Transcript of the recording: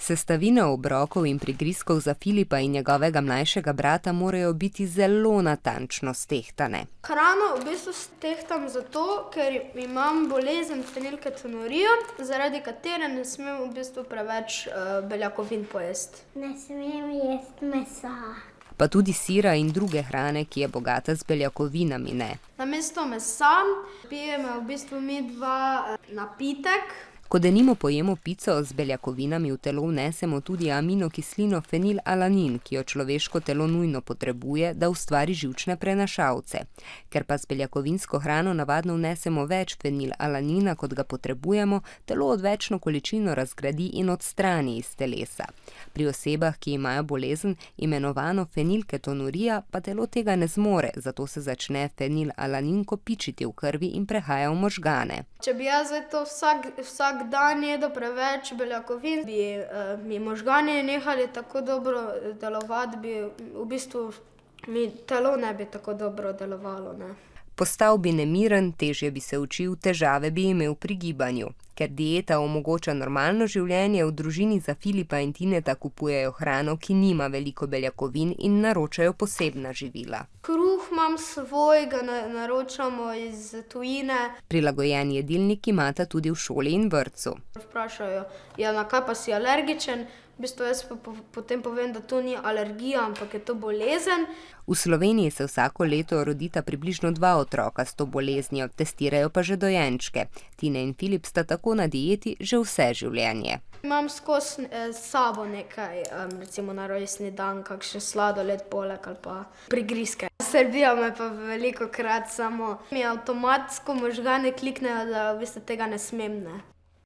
Sestavine obrokov in prigrizkov za Filipa in njegovega mlajšega brata morajo biti zelo natančno stehtane. Hrano v bistvu stehtam zato, ker imam bolezen fenilketonurijo, zaradi katere ne smem v bistvu preveč beljakovin pojesti. Ne smem jesti mesa. Pa tudi sira in druge hrane, ki je bogata z beljakovinami, ne. Namesto mesa pijemo v bistvu midva napitek. Ko denimo pojemo pico z beljakovinami v telo vnesemo tudi aminokislino fenilalanin, ki jo človeško telo nujno potrebuje, da ustvari živčne prenašalce. Ker pa z beljakovinsko hrano navadno vnesemo več fenilalanina, kot ga potrebujemo, telo odvečno količino razgradi in odstrani iz telesa. Pri osebah, ki imajo bolezen, imenovano fenilketonurija, pa telo tega ne zmore, zato se začne fenilalanin kopičiti v krvi in prehaja v možgane. Če bi jaz to vsak dan jedel preveč beljakovin, bi mi možgani nehali tako dobro delovati, bi v bistvu mi telo ne bi tako dobro delovalo, ne. Postal bi nemiren, težje bi se učil, težave bi imel pri gibanju. Ker dieta omogoča normalno življenje, v družini za Filipa in Tineta kupujejo hrano, ki nima veliko beljakovin in naročajo posebna živila. Kruh imam svoj, ga naročamo iz tujine. Prilagojen jedilnik imata tudi v šoli in vrtcu. Vprašajo, ja, na kaj pa si alergičen? V bistvu jaz potem povem, da to ni alergija, ampak je to bolezen. V Sloveniji se vsako leto rodita približno 2 otroka s to boleznijo, testirajo pa že dojenčke. Tine in Filip sta tako na dieti že vse življenje. Imam skozi s sabo nekaj, recimo na rojstni dan, kakšen sladoled poleg ali pa prigrizke. Srbijo me pa velikokrat samo mi avtomatsko možgane kliknejo, da v bistvu tega ne smem, ne.